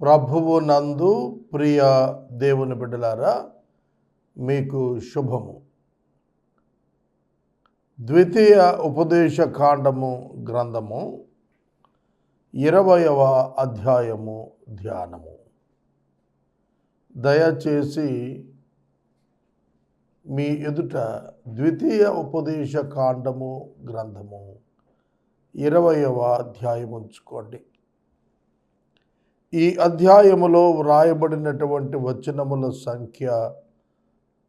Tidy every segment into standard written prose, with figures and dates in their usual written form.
ప్రభువు నందు ప్రియ దేవుని బిడ్డలారా, మీకు శుభము. ద్వితీయ ఉపదేశ కాండము గ్రంథము 20వ అధ్యాయము ధ్యానము. దయచేసి మీ ఎదుట ద్వితీయ ఉపదేశ కాండము గ్రంథము 20వ అధ్యాయం ఉంచుకోండి. ఈ అధ్యాయములో వ్రాయబడినటువంటి వచనముల సంఖ్య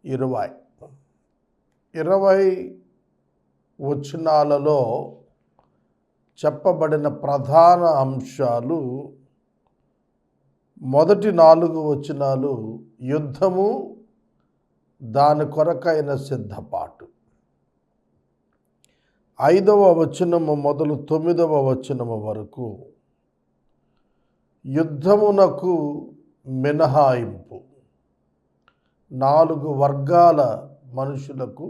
20. 20 వచనాలలో చెప్పబడిన ప్రధాన అంశాలు, మొదటి 4 వచనాలు యుద్ధము, దాని కొరకైన సిద్ధపాటు. 5వ వచనము మొదలు 9వ వచనము వరకు యుద్ధమునకు మినహాయింపు. 4 వర్గాల మనుషులకు,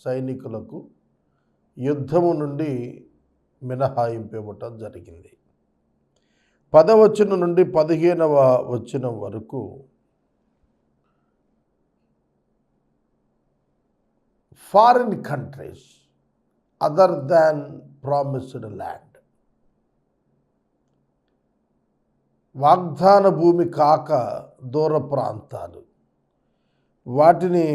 సైనికులకు యుద్ధము నుండి మినహాయింపు ఇవ్వటం జరిగింది. 10వ వచనం నుండి 15వ వచనం వరకు foreign countries other than promised land, వాగ్దాన భూమి కాక దూర ప్రాంతాలు, వాటిని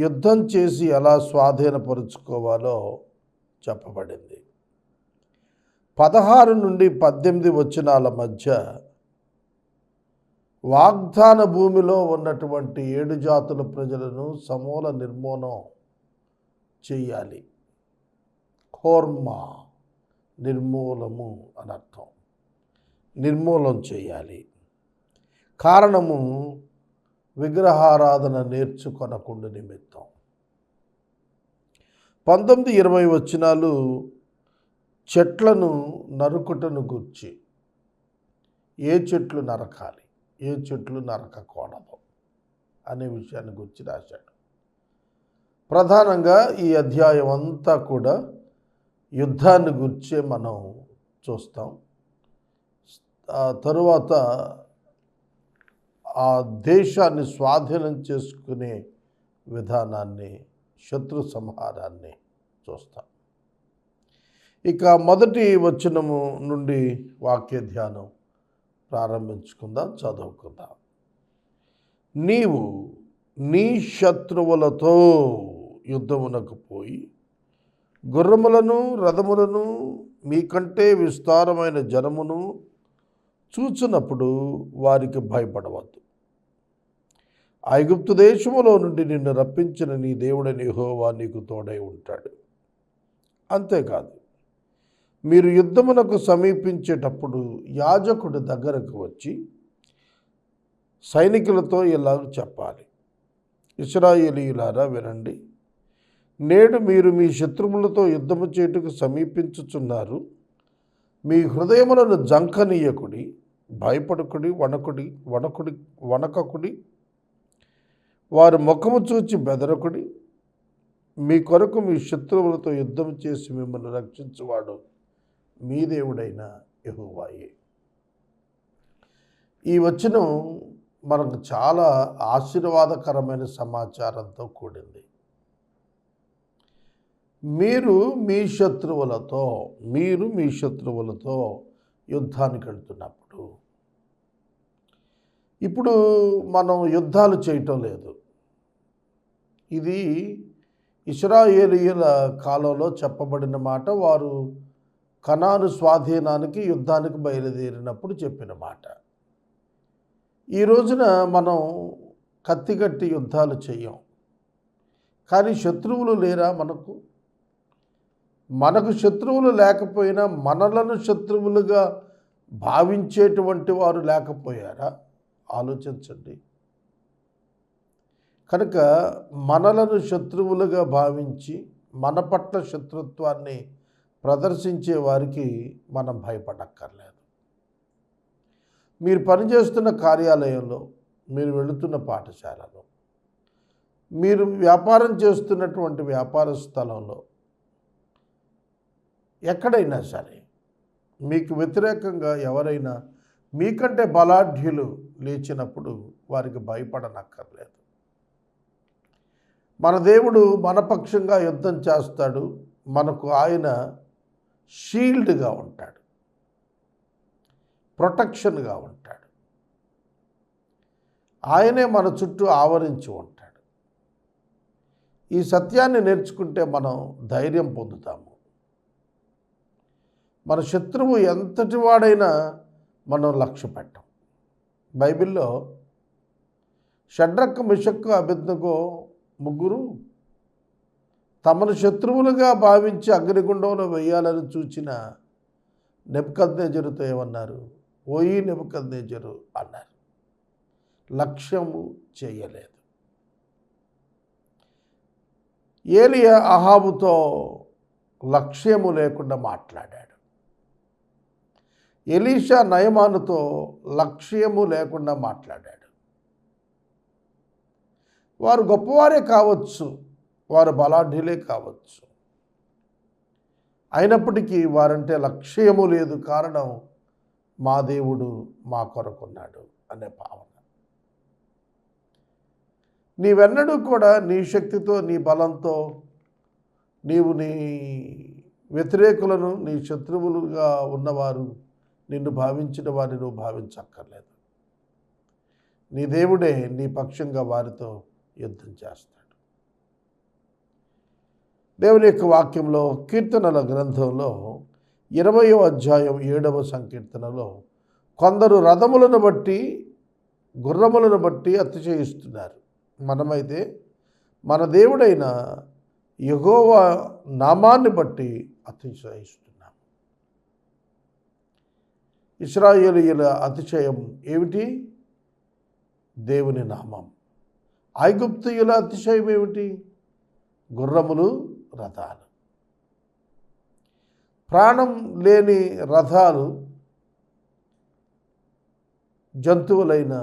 యుద్ధం చేసి ఎలా స్వాధీనపరుచుకోవాలో చెప్పబడింది. 16 నుండి 18 వచనాల మధ్య వాగ్దాన భూమిలో ఉన్నటువంటి 7 జాతుల ప్రజలను సమూల నిర్మూలనం చెయ్యాలి. హోర్మా, నిర్మూలము అనర్థం. నిర్మూలన చేయాలి. కారణము విగ్రహారాధన నేర్చుకొనకుండా నిమిత్తం. 19-20 వచనాలు చెట్లను నరుకుటను గూర్చి, ఏ చెట్లు నరకాలి, ఏ చెట్లు నరకకూడదు అనే విషయాన్ని గురించి రాశాడు. ప్రధానంగా ఈ అధ్యాయం అంతా కూడా యుద్ధాన్ని గురించే మనం చూస్తాం. తరువాత ఆ దేశాన్ని స్వాధీనం చేసుకునే విధానాన్ని, శత్రు సంహారాన్ని చూస్తాం. ఇక మొదటి వచనము నుండి వాక్య ధ్యానం ప్రారంభించుకుందాం, చదువుకుందాం. నీవు నీ శత్రువులతో యుద్ధమునకు పోయి గుర్రములను, రథములను, మీకంటే విస్తారమైన జనమును చూచినప్పుడు వారికి భయపడవద్దు. ఐగుప్తు దేశములో నుండి నిన్ను రప్పించిన నీ దేవుడైన యెహోవా నీకు తోడై ఉంటాడు. అంతేకాదు, మీరు యుద్ధమునకు సమీపించేటప్పుడు యాజకుడి దగ్గరకు వచ్చి సైనికులతో ఇలా చెప్పాలి: ఇశ్రాయేలీయులారా వినండి, నేడు మీరు మీ శత్రువులతో యుద్ధము చేయుటకు సమీపించుచున్నారు. మీ హృదయములను జంకనీయకుడి, భయపడకుడి, వణకకుడి, వారి ముఖము చూచి బెదరకుడి. మీ కొరకు మీ శత్రువులతో యుద్ధం చేసి మిమ్మల్ని రక్షించువాడు మీ దేవుడైన యెహోవాయే. ఈ వచనం మనకు చాలా ఆశీర్వాదకరమైన సమాచారంతో కూడింది. మీరు మీ శత్రువులతో యుద్ధానికి వెళ్తున్నప్పుడు, ఇప్పుడు మనం యుద్ధాలు చేయటం లేదు. ఇది ఇశ్రాయేలీయుల కాలంలో చెప్పబడిన మాట. వారు కనాను స్వాధీనానికి, యుద్ధానికి బయలుదేరినప్పుడు చెప్పిన మాట. ఈ రోజున మనం కత్తిగట్టి యుద్ధాలు చెయ్యం. కానీ శత్రువులు లేరా మనకు? మనకు శత్రువులు లేకపోయినా మనలను శత్రువులుగా భావించేటువంటి వారు లేకపోయారా? ఆలోచించండి. కనుక మనలను శత్రువులుగా భావించి మన పట్ల శత్రుత్వాన్ని ప్రదర్శించే వారికి మనం భయపడక్కర్లేదు. మీరు పనిచేస్తున్న కార్యాలయంలో, మీరు వెళుతున్న పాఠశాలలో, మీరు వ్యాపారం చేస్తున్నటువంటి వ్యాపార స్థలంలో, ఎక్కడైనా సరే మీకు వ్యతిరేకంగా ఎవరైనా మీకంటే బలాఢ్యులు లేచినప్పుడు వారికి భయపడనక్కర్లేదు. మన దేవుడు మన పక్షంగా యుద్ధం చేస్తాడు. మనకు ఆయన షీల్డ్గా ఉంటాడు, ప్రొటెక్షన్గా ఉంటాడు. ఆయనే మన చుట్టూ ఆవరించి ఉంటాడు. ఈ సత్యాన్ని నేర్చుకుంటే మనం ధైర్యం పొందుతాము. మన శత్రువు ఎంతటి వాడైనా మనం లక్ష్య పెట్టం. బైబిల్లో షడ్రక్, మిషక్, అబేద్నెగో ముగ్గురు తమను శత్రువులుగా భావించి అగ్నిగుండంలో వేయాలని చూచిన నెబుకద్నెజరుతో ఏమన్నారు? ఓయి నెబుకద్నెజరు అన్నారు. లక్ష్యము చేయలేదు. ఏలియా అహాబుతో లక్ష్యము లేకుండా మాట్లాడాడు. ఎలీషా నయమానుతో లక్ష్యము లేకుండా మాట్లాడాడు. వారు గొప్పవారే కావచ్చు, వారు బలాఢ్యులే కావచ్చు, అయినప్పటికీ వారంటే లక్ష్యము లేదు. కారణం, మా దేవుడు మా కొరకున్నాడు అనే భావన. నీవెన్నడూ కూడా నీ శక్తితో, నీ బలంతో నీవు నీ వ్యతిరేకులను, నీ శత్రువులుగా ఉన్నవారు నిన్ను భావించిన వారిని నువ్వు భావించక్కర్లేదు. నీ దేవుడే నీ పక్షంగా వారితో యుద్ధం చేస్తాడు. దేవుని యొక్క వాక్యంలో కీర్తనల గ్రంథంలో 20వ అధ్యాయం 7వ సంకీర్తనలో కొందరు రథములను బట్టి, గుర్రములను బట్టి అతిశయిస్తున్నారు. మనమైతే మన దేవుడైన యెహోవా నామాన్ని బట్టి అతిశయిస్తున్నాం. ఇశ్రాయేలీయుల అతిశయం ఏమిటి? దేవుని నామం. ఐగుప్తీయుల అతిశయం ఏమిటి? గుర్రములు, రథాలు. ప్రాణం లేని రథాలు, జంతువులైన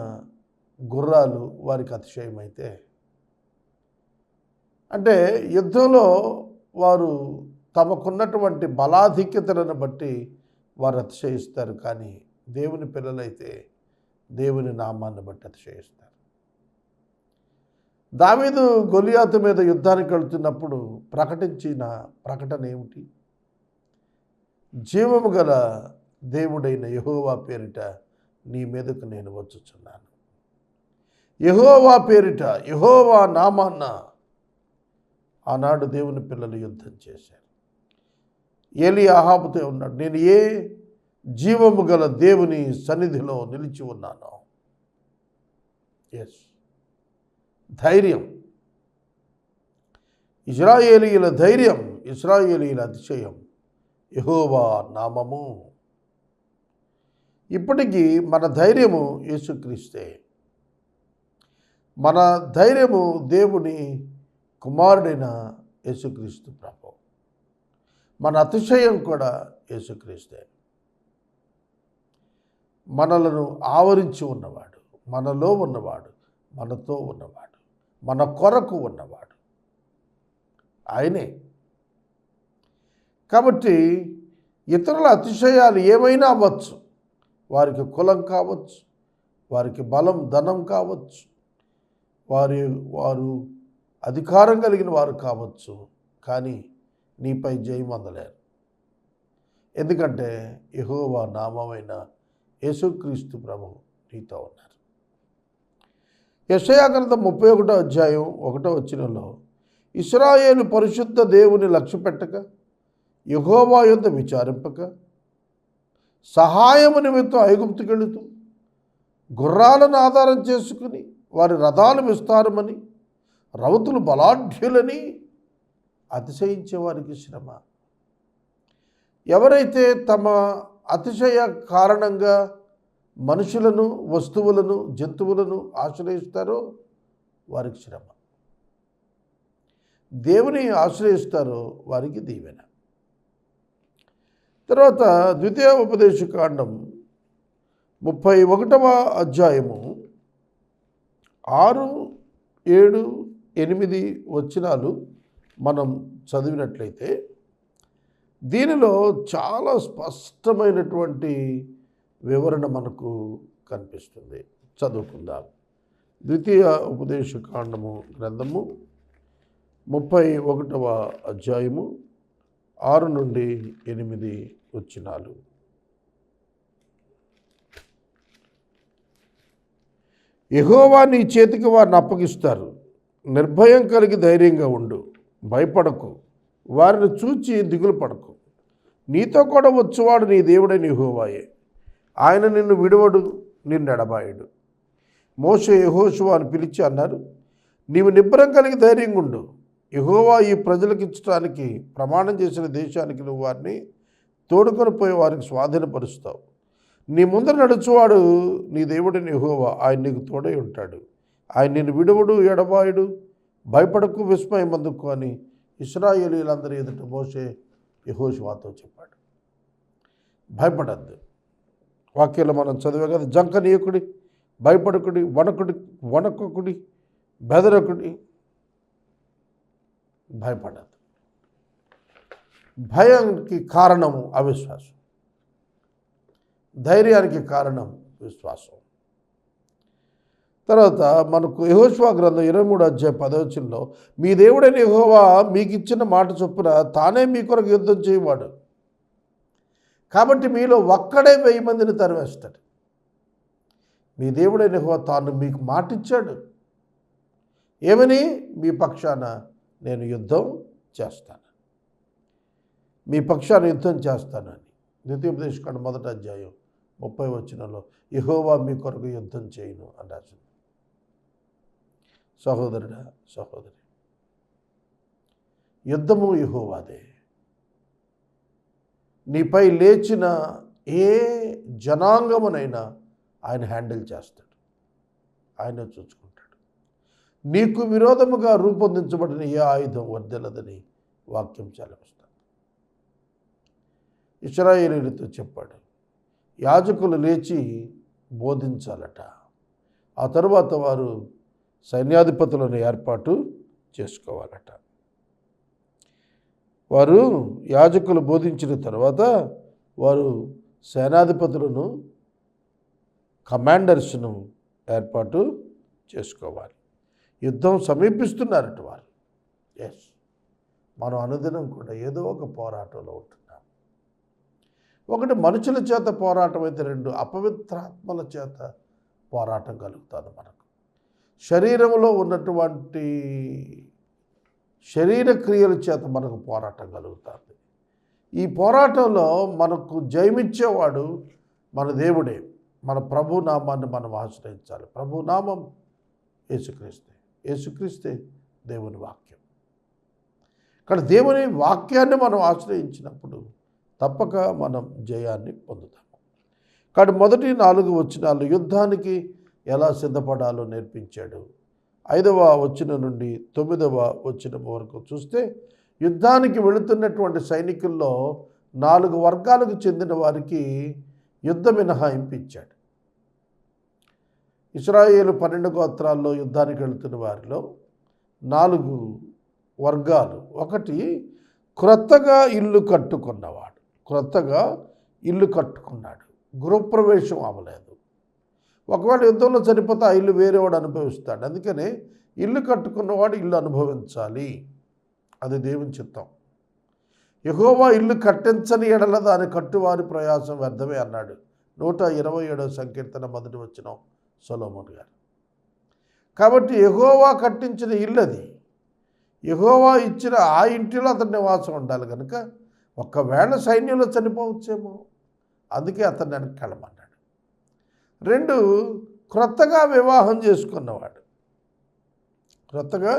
గుర్రాలు వారికి అతిశయమైతే, అంటే యుద్ధంలో వారు తమకున్నటువంటి బలాధిక్యతలను బట్టి వారు అతిశయిస్తారు. కానీ దేవుని పిల్లలైతే దేవుని నామాన్ని బట్టి అతిశయిస్తారు. దావీదు గొలియాతు మీద యుద్ధానికి వెళ్తున్నప్పుడు ప్రకటించిన ప్రకటన ఏమిటి? జీవము గల దేవుడైన యెహోవా పేరిట నీ మీదకు నేను వచ్చుచున్నాను. యెహోవా పేరిట, యెహోవా నామాన్న ఆనాడు దేవుని పిల్లలు యుద్ధం చేశారు. ఏలియా అహాబుతో ఉన్నాడు. నేను ఏ జీవము గల దేవుని సన్నిధిలో నిలిచి ఉన్నాను. ఎస్, ధైర్యం. ఇశ్రాయేలీయుల ధైర్యం, ఇశ్రాయేలీయుల అతిశయం యెహోవా నామము. ఇప్పటికీ మన ధైర్యము యేసుక్రీస్తే. మన ధైర్యము దేవుని కుమారుడైన యేసుక్రీస్తు ప్రభు. మన అతిశయం కూడా యేసుక్రీస్తే. మనలను ఆవరించి ఉన్నవాడు, మనలో ఉన్నవాడు, మనతో ఉన్నవాడు, మన కొరకు ఉన్నవాడు ఆయనే. కాబట్టి ఇతరుల అతిశయాలు ఏమైనా అవ్వచ్చు. వారికి కులం కావచ్చు, వారికి బలం, ధనం కావచ్చు, వారు అధికారం కలిగిన వారు కావచ్చు. కానీ నీపై జయం అందలేరు. ఎందుకంటే యెహోవా నామమైన యేసుక్రీస్తు ప్రభు నీతో ఉన్నారు. యెషయా గ్రంథం 31వ అధ్యాయం 1వ వచనంలో ఇశ్రాయేలు పరిశుద్ధ దేవుని లక్ష్యపెట్టక, యెహోవా యొద్ద విచారింపక, సహాయము నిమిత్తం ఐగుప్తుకెళుతూ గుర్రాలను ఆధారం చేసుకుని వారి రథాలు విస్తారమని, రౌతులు బలాఢ్యులని అతిశయించే వారికి శ్రమ. ఎవరైతే తమ అతిశయ కారణంగా మనుషులను, వస్తువులను, జంతువులను ఆశ్రయిస్తారో వారికి శ్రమ. దేవుని ఆశ్రయిస్తారో వారికి దీవెన. తర్వాత ద్వితీయోపదేశకాండం 31వ అధ్యాయము 6, 7, 8 వచనాలు మనం చదివినట్లయితే దీనిలో చాలా స్పష్టమైనటువంటి వివరణ మనకు కనిపిస్తుంది. చదువుకుందాం. ద్వితీయ ఉపదేశకాండము గ్రంథము 31వ అధ్యాయము 6 నుండి 8 వచనాలు. యెహోవా నీ చేతికి వారిని అప్పగిస్తారు. నిర్భయం కలిగి ధైర్యంగా ఉండు. భయపడకు, వారిని చూచి దిగులు పడకు. నీతో కూడా వచ్చువాడు నీ దేవుడైన యెహోవాయే. ఆయన నిన్ను విడువడు, నిన్ను ఎడబాయడు. మోషే యెహోషువను పిలిచి అన్నారు, నీవు నిబ్బరం కలిగి ధైర్యంగా ఉండు. యెహోవా ఈ ప్రజలకు ఇచ్చడానికి ప్రమాణం చేసిన దేశానికి నువ్వు వారిని తోడుకొని పోయి వారికి స్వాధీనపరుస్తావు. నీ ముందర నడుచువాడు నీ దేవుడైన యెహోవా. ఆయన నీకు తోడై ఉంటాడు. ఆయన నిన్ను విడువడు, ఎడబాయుడు. భయపడకు, విస్మయం పొందకు అని ఇశ్రాయేలీయులందరి ఎదుట మోషే యెహోషువతో చెప్పాడు. భయపడద్దు. వాక్యాలు మనం చదివే కదా, జంకనీయకుడి, భయపడకుడి, వణకకుడి, బెదరకుడి. భయపడద్దు. భయానికి కారణము అవిశ్వాసం, ధైర్యానికి కారణం విశ్వాసం. తర్వాత మనకు యెహోషువ గ్రంథం 23వ అధ్యాయం 10వ వచనంలో, మీ దేవుడైన యెహోవా మీకు ఇచ్చిన మాట చొప్పున తానే మీ కొరకు యుద్ధం చేయవాడు. కాబట్టి మీలో ఒక్కడే 1000 మందిని తరివేస్తాడు. మీ దేవుడైన యెహోవా తాను మీకు మాటిచ్చాడు. ఏమని? మీ పక్షాన నేను యుద్ధం చేస్తాను, మీ పక్షాన యుద్ధం చేస్తానని. ద్వితీయోపదేశకాండం 1వ అధ్యాయం 30వ వచనంలో యెహోవా మీ కొరకు యుద్ధం చేయను అని రాసింది. సహోదరుడా, సహోదరి, యుద్ధము యెహోవాదే. నీపై లేచిన ఏ జనాంగమునైనా ఆయన హ్యాండిల్ చేస్తాడు, ఆయన చూసుకుంటాడు. నీకు విరోధముగా రూపొందించబడిన ఏ ఆయుధం వర్ధిల్లదని వాక్యం సెలవిస్తాడు. ఇశ్రాయేలీయులతో చెప్పాడు, యాజకులు లేచి బోధించాలట. ఆ తరువాత వారు సైన్యాధిపతులను ఏర్పాటు చేసుకోవాలట. వారు యాజకులు బోధించిన తర్వాత వారు సేనాధిపతులను, కమాండర్స్ను ఏర్పాటు చేసుకోవాలి. యుద్ధం సమీపిస్తున్నారట వారు. ఎస్, మనం అనుదినం కూడా ఏదో ఒక పోరాటంలో ఉంటున్నాం. ఒకటి మనుషుల చేత పోరాటం అయితే, 2 అపవిత్రాత్మల చేత పోరాటం కలుగుతుంది. మనకు శరీరంలో ఉన్నటువంటి శరీర క్రియల చేత మనకు పోరాటం కలుగుతుంది. ఈ పోరాటంలో మనకు జయమిచ్చేవాడు మన దేవుడే. మన ప్రభు నామాన్ని మనం ఆశ్రయించాలి. ప్రభు నామం యేసుక్రీస్తే. యేసుక్రీస్తే దేవుని వాక్యం. ఇక్కడ దేవుని వాక్యాన్ని మనం ఆశ్రయించినప్పుడు తప్పక మనం జయాన్ని పొందుతాము. కాబట్టి మొదటి 4 వచనాలు యుద్ధానికి ఎలా సిద్ధపడాలో నేర్పించాడు. 5వ వచనం నుండి 9వ వచనం వరకు చూస్తే, యుద్ధానికి వెళుతున్నటువంటి సైనికుల్లో 4 వర్గాలకు చెందిన వారికి యుద్ధ మినహాయింపు ఇచ్చాడు. ఇశ్రాయేలు 12 గోత్రాల్లో యుద్ధానికి వెళుతున్న వారిలో 4 వర్గాలు. ఒకటి, క్రొత్తగా ఇల్లు కట్టుకున్నవాడు. క్రొత్తగా ఇల్లు కట్టుకున్నాడు, గృహప్రవేశం అవ్వలేదు. ఒకవేళ యుద్ధంలో చనిపోతే ఆ ఇల్లు వేరేవాడు అనుభవిస్తాడు. అందుకనే ఇల్లు కట్టుకున్నవాడు ఇల్లు అనుభవించాలి. అది దేవుని చిత్తం. యెహోవా ఇల్లు కట్టించని ఎడల దాని కట్టువారి ప్రయాసం వ్యర్థమే అన్నాడు. 127వ సంకీర్తన 1వ వచనం సొలొమోను గారు. కాబట్టి యెహోవా కట్టించిన ఇల్లు అది. యెహోవా ఇచ్చిన ఆ ఇంటిలో అతని నివాసం ఉండాలి కనుక ఒకవేళ సైన్యంలో చనిపోవచ్చేమో, అందుకే అతన్ని వెనక్కి వెళ్ళమన్నాడు. 2, క్రొత్తగా వివాహం చేసుకున్నవాడు. క్రొత్తగా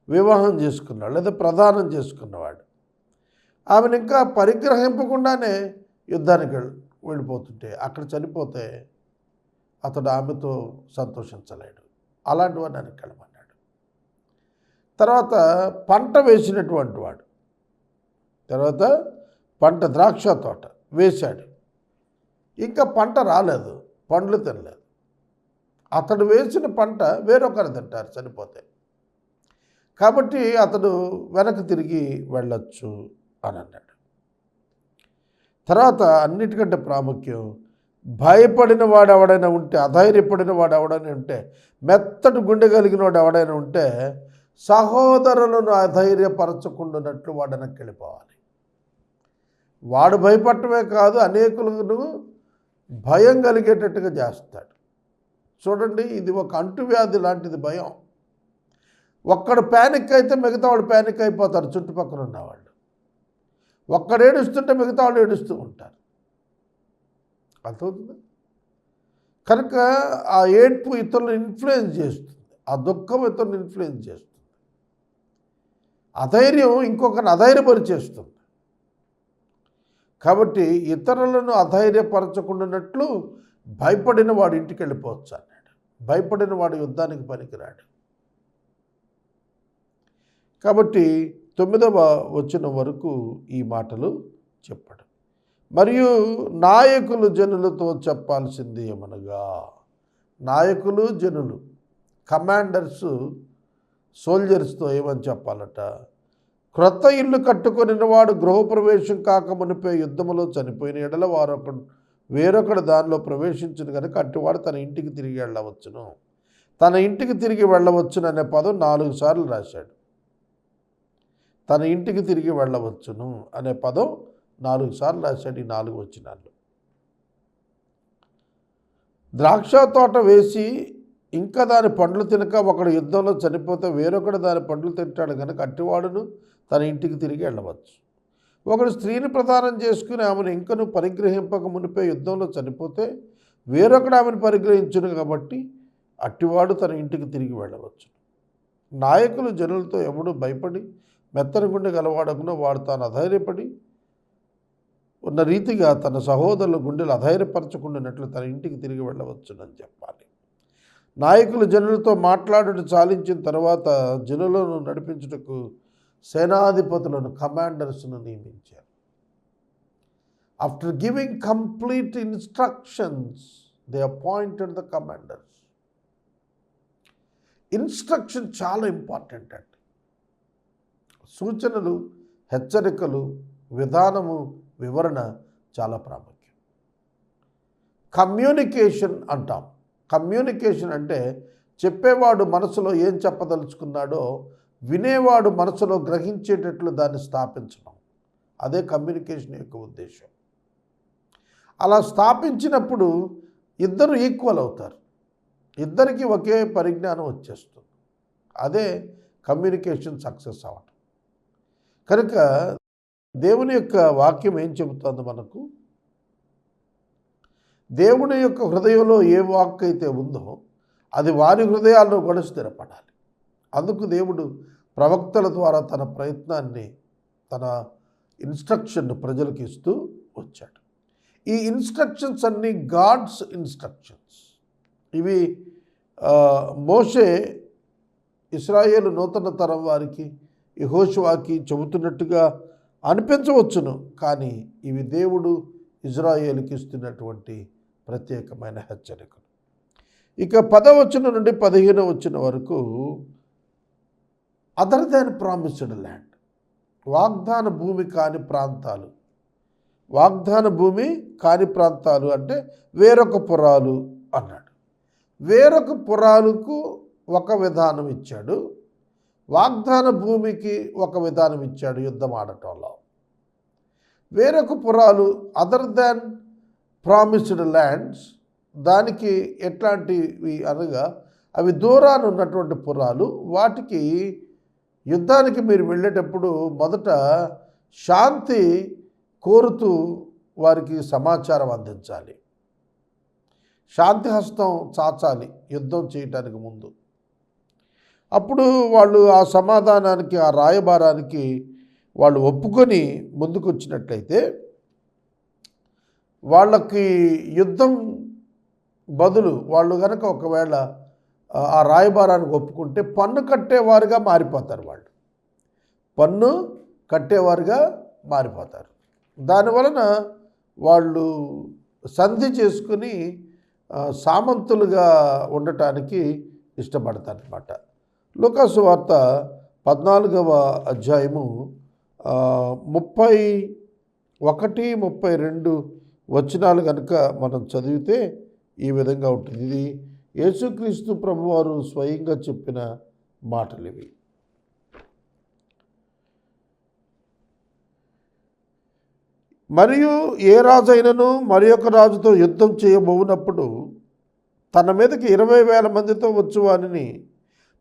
వివాహం చేసుకున్నాడు లేదా ప్రదానం చేసుకున్నవాడు. ఆమెను ఇంకా పరిగ్రహింపకుండానే యుద్ధానికి వెళ్ళిపోతుంటే, అక్కడ చనిపోతే అతడు ఆమెతో సంతోషించలేడు. అలాంటి వాడిని వెనక్కి వెళ్ళమన్నాడు. తర్వాత పంట వేసినటువంటి వాడు. తర్వాత పంట, ద్రాక్ష తోట వేశాడు, ఇంకా పంట రాలేదు, పండ్లు తినలేదు. అతడు వేసిన పంట వేరొకరు తింటారు చనిపోతే. కాబట్టి అతడు వెనక్కి తిరిగి వెళ్ళొచ్చు అని అన్నాడు. తర్వాత అన్నిటికంటే ప్రాముఖ్యం, భయపడిన వాడు ఎవడైనా ఉంటే, అధైర్యపడిన వాడు ఎవడైనా ఉంటే, మెత్తటి గుండె కలిగిన వాడు ఎవడైనా ఉంటే, సహోదరులను అధైర్యపరచకుండానట్లు వాడు వెనక్కి వెళ్ళిపోవాలి. వాడు భయపడటమే కాదు, అనేకులను భయం కలిగేటట్టుగా చేస్తాడు. చూడండి, ఇది ఒక అంటువ్యాధి లాంటిది భయం. ఒక్కడు ప్యానిక్ అయితే మిగతా వాళ్ళు ప్యానిక్ అయిపోతారు. చుట్టుపక్కల ఉన్నవాళ్ళు ఒక్కడు ఏడుస్తుంటే మిగతా వాళ్ళు ఏడుస్తూ ఉంటారు. అర్థమవుతుంది? కనుక ఆ ఏడ్పు ఇతరులను ఇన్ఫ్లుయెన్స్ చేస్తుంది, ఆ దుఃఖం ఇతరులను ఇన్ఫ్లుయెన్స్ చేస్తుంది, అధైర్యం ఇంకొకరిని అధైర్యపరిచేస్తుంది. కాబట్టి ఇతరులను అధైర్యపరచకుండానట్లు భయపడిన వాడు ఇంటికి వెళ్ళిపోవచ్చు అన్నాడు. భయపడిన వాడు యుద్ధానికి పనికిరాడు. కాబట్టి 9వ వచనం వరకు ఈ మాటలు చెప్పాడు. మరియు నాయకులు జనులతో చెప్పాల్సింది ఏమనగా, నాయకులు జనులు, కమాండర్స్ సోల్జర్స్తో ఏమని చెప్పాలట, క్రొత్త ఇల్లు కట్టుకొనిన వాడు గృహప్రవేశం కాక మునిపే యుద్ధములో చనిపోయిన ఎడల వేరొకడు దానిలో ప్రవేశించిన కనుక అట్టివాడు తన ఇంటికి తిరిగి వెళ్ళవచ్చును. తన ఇంటికి తిరిగి వెళ్ళవచ్చును అనే పదం 4 సార్లు రాశాడు. తన ఇంటికి తిరిగి వెళ్ళవచ్చును అనే పదం 4 సార్లు రాశాడు ఈ 4 వచనాల్లో. ద్రాక్ష తోట వేసి ఇంకా దాని పండ్లు తినక ఒకడు యుద్ధంలో చనిపోతే వేరొకడు దాని పండ్లు తింటాడు కనుక అట్టివాడును తన ఇంటికి తిరిగి వెళ్ళవచ్చు. ఒకడు స్త్రీని ప్రదానం చేసుకుని ఆమెను ఇంకను పరిగ్రహింపక మునిపే యుద్ధంలో చనిపోతే వేరొకడు ఆమెను పరిగ్రహించును కాబట్టి అట్టివాడు తన ఇంటికి తిరిగి వెళ్ళవచ్చు. నాయకులు జనులతో ఎవడు భయపడి మెత్తని గుండె గలవాడకునో వాడు తాను అధైర్యపడి ఉన్న రీతిగా తన సహోదరుల గుండెలు అధైర్యపరచుకున్నట్లు తన ఇంటికి తిరిగి వెళ్ళవచ్చునని చెప్పాలి. నాయకులు జనులతో మాట్లాడుట చాలించిన తర్వాత జనులను నడిపించుటకు సేనాధిపతులను, కమాండర్స్ను నియమించారు. After giving complete instructions they appointed the commanders. Instruction చాలా ఇంపార్టెంట్ అండి. సూచనలు, హెచ్చరికలు, విధానము, వివరణ చాలా ప్రాముఖ్యం. కమ్యూనికేషన్ అంటాం. కమ్యూనికేషన్ అంటే చెప్పేవాడు మనసులో ఏం చెప్పదలుచుకున్నాడో వినేవాడు మనసులో గ్రహించేటట్లు దాన్ని స్థాపించడం. అదే కమ్యూనికేషన్ యొక్క ఉద్దేశం. అలా స్థాపించినప్పుడు ఇద్దరు ఈక్వల్ అవుతారు, ఇద్దరికీ ఒకే పరిజ్ఞానం వచ్చేస్తుంది. అదే కమ్యూనికేషన్ సక్సెస్ అవ్వటం. కనుక దేవుని యొక్క వాక్యం ఏం చెబుతుంది మనకు? దేవుని యొక్క హృదయంలో ఏ వాక్కు అయితే ఉందో అది వారి హృదయాల్లో కూడా స్థిరపడాలి. అందుకు దేవుడు ప్రవక్తల ద్వారా తన ప్రయత్నాన్ని, తన ఇన్స్ట్రక్షన్ను ప్రజలకు ఇస్తూ వచ్చాడు. ఈ ఇన్స్ట్రక్షన్స్ అన్నీ గాడ్స్ ఇన్స్ట్రక్షన్స్. ఇవి మోషే ఇశ్రాయేలు నూతన తరం వారికి, యెహోషువకి చెబుతున్నట్టుగా అనిపించవచ్చును, కానీ ఇవి దేవుడు ఇజ్రాయేలుకి ఇస్తున్నటువంటి ప్రత్యేకమైన హెచ్చరికలు. ఇక 10వ వచనం నుండి 15వ వచనం వరకు అదర్ దాన్ ప్రామిస్డ్ ల్యాండ్, వాగ్దాన భూమి కాని ప్రాంతాలు. వాగ్దాన భూమి కాని ప్రాంతాలు అంటే వేరొక పురాలు అన్నాడు. వేరొక పురాలకు ఒక విధానం ఇచ్చాడు, వాగ్దాన భూమికి ఒక విధానం ఇచ్చాడు యుద్ధం ఆడటంలో. వేరొక పురాలు, అదర్ దాన్ ప్రామిస్డ్ ల్యాండ్స్, దానికి ఎట్లాంటివి అనగా అవి దూరాన ఉన్నటువంటి పురాలు. వాటికి యుద్ధానికి మీరు వెళ్ళేటప్పుడు మొదట శాంతి కోరుతూ వారికి సమాచారం అందించాలి, శాంతి హస్తం చాచాలి యుద్ధం చేయటానికి ముందు. అప్పుడు వాళ్ళు ఆ సమాధానానికి, ఆ రాయబారానికి వాళ్ళు ఒప్పుకొని ముందుకు వచ్చినట్లయితే వాళ్ళకి యుద్ధం బదులు వాళ్ళు కనుక ఒకవేళ ఆ రాయబారానికి ఒప్పుకుంటే పన్ను కట్టేవారుగా మారిపోతారు. వాళ్ళు పన్ను కట్టేవారుగా మారిపోతారు. దానివలన వాళ్ళు సంధి చేసుకుని సామంతులుగా ఉండటానికి ఇష్టపడతారన్నమాట. లూకాసు వార్త 14వ అధ్యాయము 31, 32 వచనాలు కనుక మనం చదివితే ఈ విధంగా ఉంటుంది. ఇది యేసుక్రీస్తు ప్రభువారు స్వయంగా చెప్పిన మాటలు ఇవి. మరియు ఏ రాజైనను మరి ఒక రాజుతో యుద్ధం చేయబోనప్పుడు తన మీదకి 20,000 మందితో వచ్చు వానిని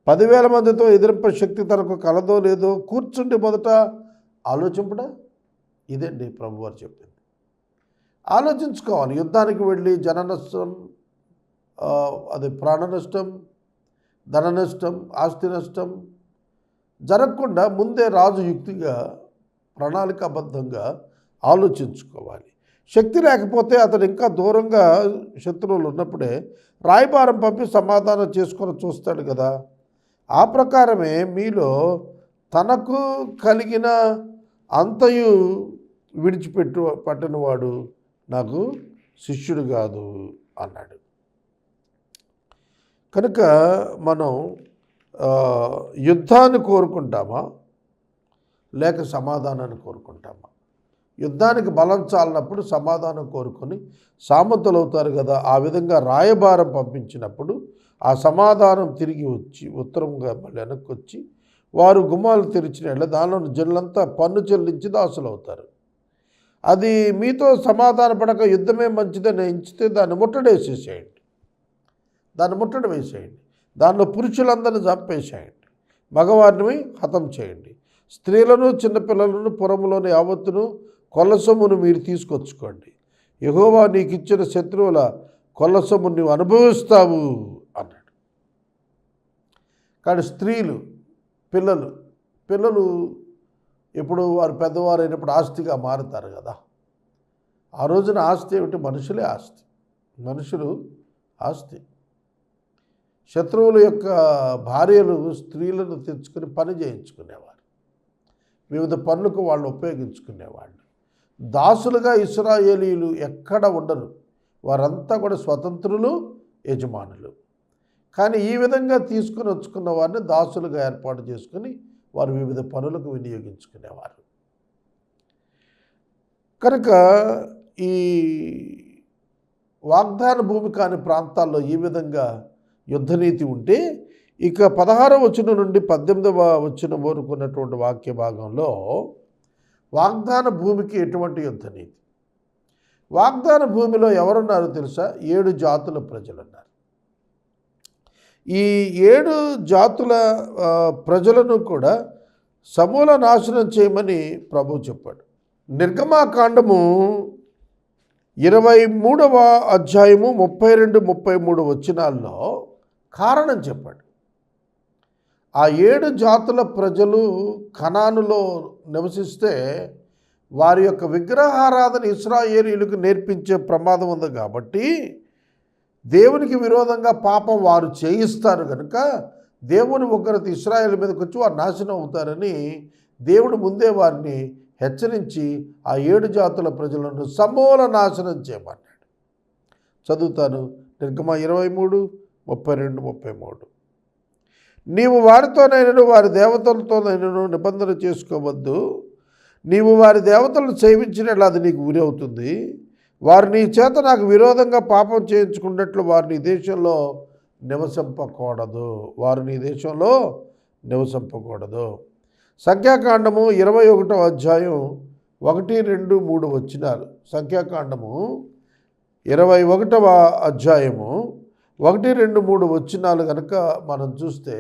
10,000 మందితో ఎదిరింప శక్తి తనకు కలదో లేదో కూర్చుండి మొదట ఆలోచింపడా. ఇదండి ప్రభువారు చెప్పింది. ఆలోచించుకోవాలి. యుద్ధానికి వెళ్ళి జన నష్టం, అది ప్రాణ నష్టం, ధన నష్టం, ఆస్తి నష్టం జరగకుండా ముందే రాజు యుక్తిగా ప్రణాళికాబద్ధంగా ఆలోచించుకోవాలి. శక్తి లేకపోతే అతడు ఇంకా దూరంగా శత్రువులు ఉన్నప్పుడే రాయబారం పంపి సమాధానం చేసుకొని చూస్తాడు కదా. ఆ ప్రకారమే మీలో తనకు కలిగిన అంతయు పట్టినవాడు నాకు శిష్యుడు కాదు అన్నాడు. కనుక మనం యుద్ధాన్ని కోరుకుంటామా లేక సమాధానాన్ని కోరుకుంటామా? యుద్ధానికి బలం చాలినప్పుడు సమాధానం కోరుకొని సామంతులు అవుతారు కదా. ఆ విధంగా రాయబారం పంపించినప్పుడు ఆ సమాధానం తిరిగి వచ్చి ఉత్తరంగా మళ్ళీ వెనక్కి వచ్చి వారు గుమ్మాలు తెరిచిన దానిలో జనులంతా పన్ను చెల్లించి దాసులు అవుతారు. అది మీతో సమాధాన పడక యుద్ధమే మంచిదని ఎంచితే దాన్ని ముట్టడి వేసేయండి. దానిలో పురుషులందరినీ చంపేసేయండి, మగవారిని హతం చేయండి, స్త్రీలను చిన్నపిల్లలను పురములోని యావత్తును కొల్లసొమ్మును మీరు తీసుకొచ్చుకోండి. యెహోవా నీకు ఇచ్చిన శత్రువుల కొల్లసొమ్ము నువ్వు అనుభవిస్తావు అన్నాడు. కానీ స్త్రీలు, పిల్లలు ఇప్పుడు వారు పెద్దవారు అయినప్పుడు ఆస్తిగా మారుతారు కదా. ఆ రోజున ఆస్తి ఏమిటి? మనుషులే ఆస్తి, మనుషులు ఆస్తి. శత్రువుల యొక్క భార్యలు స్త్రీలను తెచ్చుకొని పని చేయించుకునేవారు, వివిధ పనులకు వాళ్ళు ఉపయోగించుకునేవాళ్ళు. దాసులుగా ఇశ్రాయేలీయులు ఎక్కడ ఉండరు, వారంతా కూడా స్వతంత్రులు, యజమానులు. కానీ ఈ విధంగా తీసుకుని వచ్చుకున్న వారిని దాసులుగా ఏర్పాటు చేసుకుని వారు వివిధ పనులకు వినియోగించుకునేవారు. కనుక ఈ వాగ్దాన భూమి కాని ప్రాంతాల్లో ఈ విధంగా యుద్ధనీతి ఉంటే, ఇక 16వ వచనం నుండి 18వ వచనం వరకు ఉన్నటువంటి వాక్య భాగంలో వాగ్దాన భూమికి ఎటువంటి యుద్ధనీతి. వాగ్దాన భూమిలో ఎవరున్నారో తెలుసా? 7 జాతుల ప్రజలు ఉన్నారు. ఈ 7 జాతుల ప్రజలను కూడా సమూల నాశనం చేయమని ప్రభువు చెప్పాడు. నిర్గమాకాండము 23వ అధ్యాయము 32-33 వచనాల్లో కారణం చెప్పాడు. ఆ 7 జాతుల ప్రజలు కనానులో నివసిస్తే వారి యొక్క విగ్రహారాధన ఇశ్రాయేలీయులకు నేర్పించే ప్రమాదం ఉంది కాబట్టి దేవునికి విరోధంగా పాపం వారు చేయిస్తారు కనుక దేవుని ఉగ్రత ఇశ్రాయేలు మీదకి వచ్చి వారు నాశనం అవుతారని దేవుడు ముందే వారిని హెచ్చరించి ఆ 7 జాతుల ప్రజలను సమూల నాశనం చేయమన్నాడు. చదువుతాను. నిర్గమ 23:32-33. నీవు వారితోనైనను వారి దేవతలతోనైనను నిబంధన చేసుకోవద్దు. నీవు వారి దేవతలను సేవించినట్లు అది నీకు ఉరి అవుతుంది. వారు నీ చేత నాకు విరోధంగా పాపం చేయించుకున్నట్లు వారు నీ దేశంలో నివసింపకూడదు. సంఖ్యాకాండము 21వ అధ్యాయం 1, 2, 3 వచనాలు. సంఖ్యాకాండము 21వ అధ్యాయము 1, 2, 3 వచనాలు కనుక మనం చూస్తే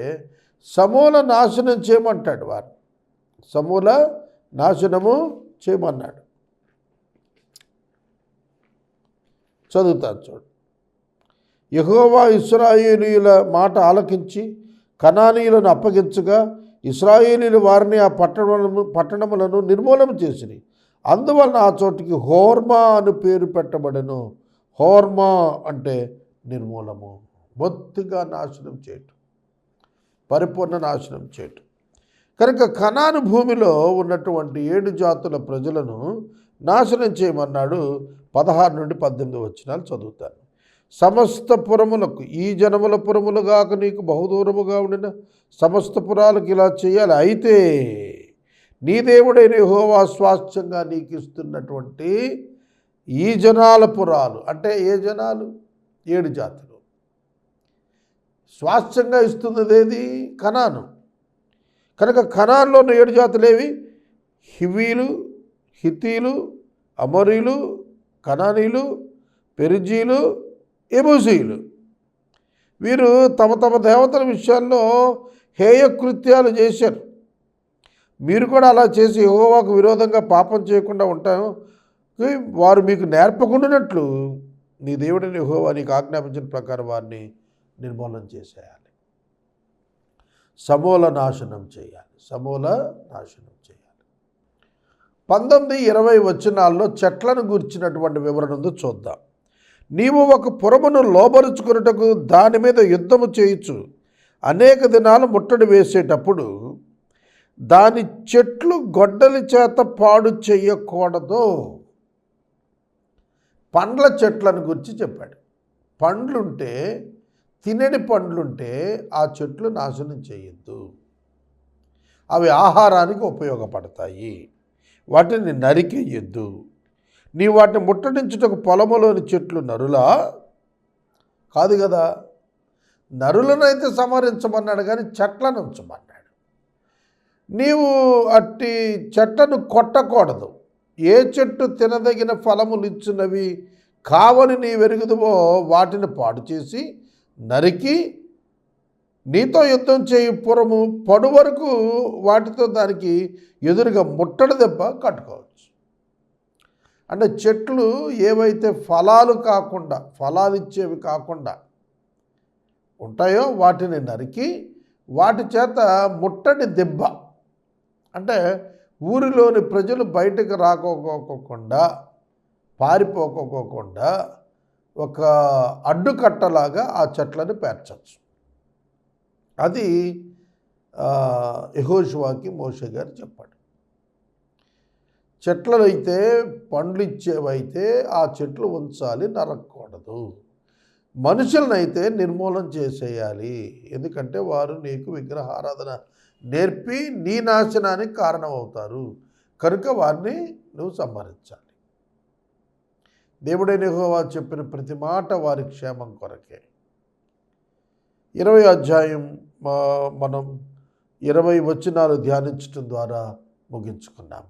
సమూల నాశనం చేయమంటాడు. వారు సమూల నాశనము చేయమన్నాడు. చదువుతాను చూడు. యెహోవా ఇశ్రాయేలీయుల మాట ఆలకించి కనానీయులను అప్పగించగా ఇశ్రాయేలీయులు వారిని ఆ పట్టణములను నిర్మూలన చేసిరి. అందువలన ఆ చోటికి హోర్మా అని పేరు పెట్టబడెను. హోర్మా అంటే నిర్మూలము, బొత్తిగా నాశనం చేయటం, పరిపూర్ణ నాశనం చేయటం. కనుక కనాను భూమిలో ఉన్నటువంటి 7 జాతుల ప్రజలను నాశనం చేయమన్నాడు. 16 నుండి 18 వచనాలు చదువుతాను. సమస్త పురములకు, ఈ జనముల పురములు గాక నీకు బహుదూరముగా ఉండిన సమస్త పురాలకు ఇలా చేయాలి. అయితే నీ దేవుడైన యెహోవా స్వాస్థ్యంగా నీకు ఇస్తున్నటువంటి ఈ జనాల పురాలు అంటే ఏ జనాలు? 7 జాతులు. స్వాస్థ్యంగా ఇస్తున్నది ఏది? కనాను. కనుక కనాన్లోని 7 జాతులేవి? హివీలు, హిత్తీలు, అమోరీలు, కనానీలు, పెరిజీలు, ఎబూసీలు. వీరు తమ తమ దేవతల విషయాల్లో హేయకృత్యాలు చేశారు. మీరు కూడా అలా చేసి యెహోవాకు విరోధంగా పాపం చేయకుండా ఉంటాం వారు మీకు నేర్పకుండానట్లు నీ దేవుడిని యెహోవా నీకు ఆజ్ఞాపించిన ప్రకారం వారిని నిర్మూలన చేసేయాలి. సమూల నాశనం చేయాలి. 19-20 వచనాల్లో చెట్లను గురించినటువంటి వివరణ ఉందో చూద్దాం. నీవు ఒక పురమును లోబరుచుకున్నటకు దాని మీద యుద్ధము చేయుచు అనేక దినాలు ముట్టడి వేసేటప్పుడు దాని చెట్లు గొడ్డలి చేత పాడు చెయ్యకూడదు. పండ్ల చెట్లను గురించి చెప్పాడు. పండ్లుంటే, తినని పండ్లుంటే ఆ చెట్లు నాశనం చేయొద్దు. అవి ఆహారానికి ఉపయోగపడతాయి. వాటిని నరికేయొద్దు. నీ వాటిని ముట్టడించుటకు పొలములోని చెట్లు నరులా కాదు కదా. నరులనైతే సంహరించమన్నాడు కానీ చెట్లను ఉంచమన్నాడు. నీవు అట్టి చెట్లను కొట్టకూడదు. ఏ చెట్టు తినదగిన ఫలములు ఇచ్చినవి కావని నీ వెరుగుదువో వాటిని పాడు చేసి నరికి నీతో యుద్ధం చేయు పురము పడు వరకు వాటితో దానికి ఎదురుగా ముట్టడి దెబ్బ కట్టుకోవచ్చు. అంటే చెట్లు ఏవైతే ఫలాలు ఇచ్చేవి కాకుండా ఉంటాయో వాటిని నరికి వాటి చేత ముట్టడి దెబ్బ అంటే ఊరిలోని ప్రజలు బయటకు రాకోకోకుండా పారిపోకోకుండా ఒక అడ్డుకట్టలాగా ఆ చెట్లను పేర్చచ్చు. అది యెహోషువకి మోషే గారు చెప్పాడు. చెట్లనైతే పండ్లు ఇచ్చేవైతే ఆ చెట్లు ఉంచాలి, నరకూడదు. మనుషులనైతే నిర్మూలన చేసేయాలి. ఎందుకంటే వారు నీకు విగ్రహారాధన నేర్పి నీ నాశనానికి కారణమవుతారు. కనుక వారిని నువ్వు సంహరించాలి. దేవుడైన యెహోవా చెప్పిన ప్రతి మాట వారి క్షేమం కొరకే. 20 అధ్యాయం మనం 20 వచనాలు ధ్యానించడం ద్వారా ముగించుకున్నాము.